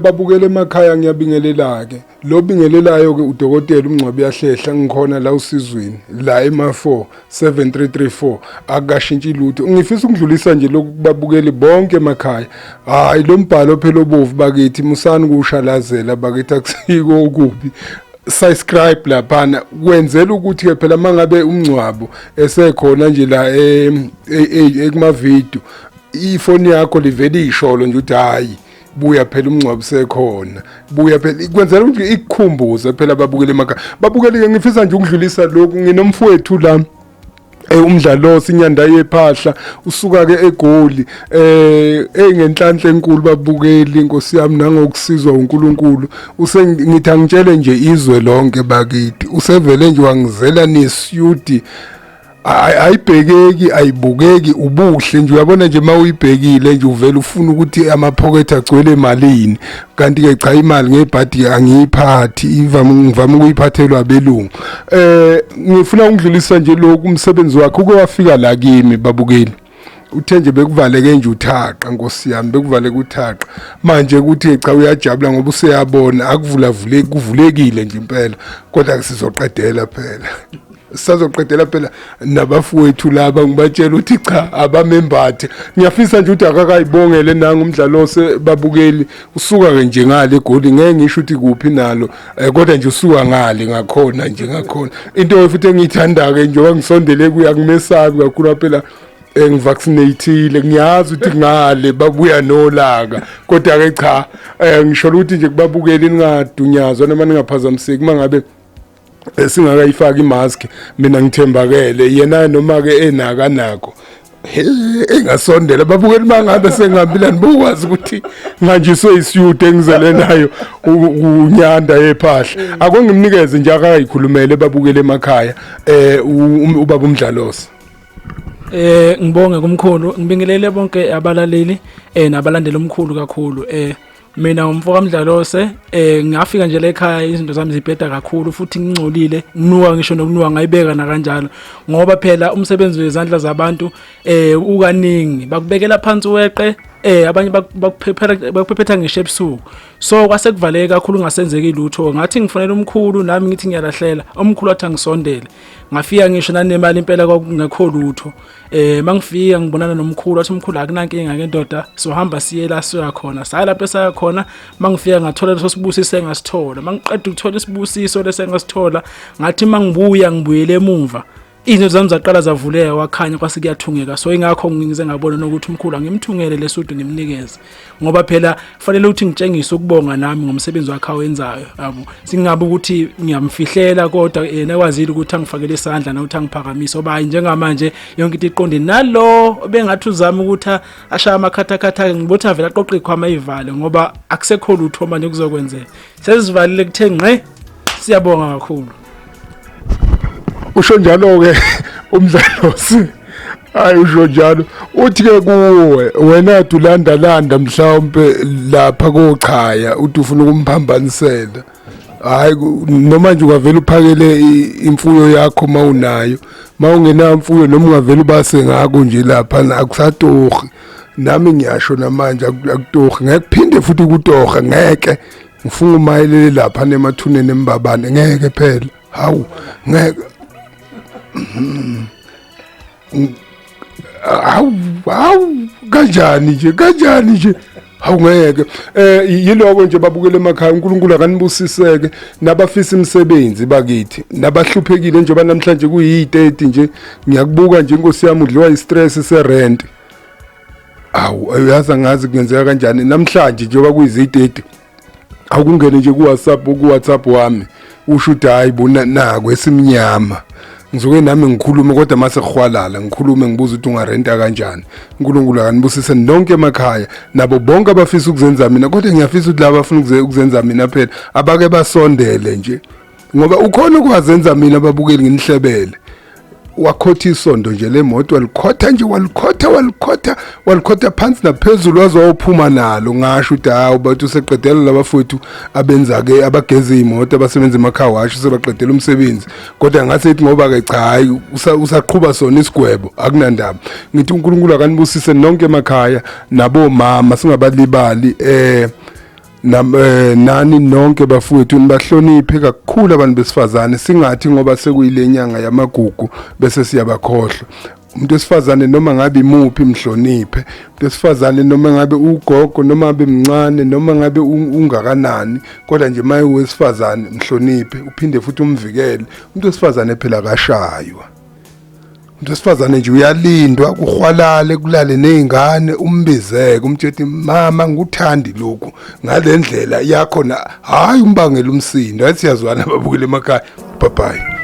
Babukele emakhaya ngiyabingelela ke lo bingelelayo ke udokotela Mngcwabo uyahlehla ngikhona la usizweni la ema4 7334 akashintshi lutho ngifisa ukudlulisa nje lokubabukeli bonke emakhaya hayi lo mbhalo phela obovu bakithi musani kushalazela bakithi akusiko okubi subscribe laphana kwenzela ukuthi ke phela mangabe umngcwabo esekhona nje la ekuma video ifoni yakho livele isholo nje uthi hayi buya phela umngcwabo sekhona buya phela kwenzela ukuthi ikukhumbuze phela babukele emakhaya babukele ke ngifisa nje ukudlulisa lokhu nginomfowethu la umdlalo sinyanda yephahla usuka ke eGoli engenhlanhla enkulu babukeli inkosi yami nangokusizwa uNkulunkulu usengithi angitshele nje izwe lonke bakithi usevele nje wangizela nesiyudi ayibhekeki ayibukeki ubuhle nje uyabona nje mawuyibhekile nje uvela ufuna ukuthi amapocket agcwele emalini kanti ke cha imali ngebhadi angiyiphathi ngivama ukuyiphathelwa abelungu ngifuna ukudlulisa nje lokhu umsebenzi wakhe uke wafika la kimi babukeli uthe nje bekuvaleke nje uthaqa nkosi yami bekuvaleke uthaqa manje ukuthi cha uyajabula ngoba useyabona akuvula kuvulekile nje impela kodwa sizoqedela phela sazoqedela phela nabafowethu laba ngibatshela ukuthi cha abamembathe ngiyafisa nje ukuthi akakayibongele nanga umdlalo sebabukeli usuka ke nje ngale eGoli ngeke ngisho ukuthi kuphi nalo kodwa nje usuka ngale ngakhona nje ngakhona into futhi engiyithanda ke nje wangisondele kuya kumesabi kakhulu phela ngivaccinatile ngiyazi ukuthi ngale babuya nolaka kodwa ke cha ngisho ukuthi nje kubabukeli ningadunyazwa noma ningaphazamiseki mangabe singakayifaki imask mina ngithembakele yena noma ke enaka nako engasondela babukeli mangabe sengihambilani bokwazi ukuthi nganjiswe isiyude engizele nayo unyanda yephahla akungimnikeze nje akayikhulumele babukele emakhaya ubaba umdlalosi ngibonge kumkhulu ngibingelele bonke abalaleli nabalandeli omkhulu kakhulu mina umfoka Mdlalose ngafika nje la ekhaya izinto zami zibheda kakhulu futhi ngingcolile nginuka ngisho nokunuka ngayibeka na kanjalo ngoba phela umsebenzi wezandla zabantu ukaningi bakubekela phansi weqe abanye bakuphephetha ngisho ebusuku so kwase kuvaleke kakhulu ngasenzeki lutho ngathi ngifonela umkhulu nami ngithi ngiyalahlela umkhulu athi angisondele ngafika ngisho nanemali impela kwakungekho lutho mangifika ngibonana nomkhulu athi umkhulu akunankinga ke ndoda sohamba siye la soya khona saya lapho esaya khona mangifika ngathola leso sibusiso engasithola mangiqeda ukuthola isibusiso lesengasithola ngathi mangibuya ngibuyele emuva izinto zami zaqala zavuleka wakhanya kwase kuyathungeka so ingakho ngize ngabona ukuthi umkhulu angimthungele lesudu ngimnikeze ngoba phela kufanele ukuthi ngitshengise ukubonga nami ngomsebenzi wakhe awenzayo yabo singabe ukuthi ngiyamfihlela kodwa yena kwazile ukuthi angifakele isandla nokuthi angiphakamisa oba njengamanje yonke into iqonde nalo bengathi uzama ukuthi ashaya amakhathakhatha ngibotha vele aqoqe ikhwama ivale ngoba akusekho lutho manje kuzokwenzeka sesivalile kuthe ngqe siyabonga kakhulu usho njalo ke umdlalosi hayi usho njalo uthi ke kuwe wena ulandalanda mhlawumbe lapha kochaya uthi ufuna ukumphambanisela hayi noma nje ungavela uphakele imfuyo yakho mawunayo mawungenayo imfuyo noma ungavela ubase ngako nje lapha akusatohi nami ngiyasho namanje akutohi ngekuphinde futhi kutoha ngeke ngifuna umayelele lapha nemathuneni embabane ngeke phela hawu ngeke hawu kanjani nje awungeke yiloko nje babukele emakhaya uNkulunkulu akanibusiseke nabafisa imisebenzi bakithi nabahluphekile nje namhlanje kuyi30 nje ngiyakubuka nje inkosi yami udliwa istress serent uyazi ngazi kungenzeka kanjani namhlanje nje bakuyizi30 awukungene nje ku-WhatsApp wami usho ukuthi hayi bona nako esimnyama ngizoke nami ngikhulume kodwa mase khwalala ngikhulume ngibuza ukuthi ungarenta kanjani uNkulunkulu akanibusise nonke emakhaya nabo bonke abafisa ukuzenza mina kodwa ngiyafisa ukuthi laba abafuna ukuzenza mina phela abake basondele nje ngoba ukhona ukwazenza mina babukeli nginihlebele wakhotha isondo nje lemoto walikhotha nje walikhotha phansi naphezulu wazophuma nalo ngasho ukuthi hawu bathi useqedela labafowethu abenza ke abageza imoto abasebenza emakhaya washo sebaqedela umsebenzi kodwa ngase ethi ngoba ke cha hayi usaqhubha sona isigwebo akunandaba ngithi uNkulunkulu akanibusise nonke emakhaya nabo mama singabalibali nani nonke bafowethu nibahloniphe kakhulu abantu besifazane singathi ngoba sekuyile nyanga yamagugu bese siyabakhohlwa umuntu wesifazane noma ngabe imuphi mhloniphe umuntu wesifazane noma ngabe ugogo noma ngabe mncane noma ngabe ungakanani kodwa nje maye wesifazane mhloniphe uphinde futhi umvikele umuntu wesifazane phela kashaywa umuntu wesifazane nje uyalindwa kuhwalale kulale nezingane umbizeke umtshela mama nguthandi lokhu ngalendlela yakho na hayi umbangela umsindo athi siyazwana babukele emakhaya bye bye.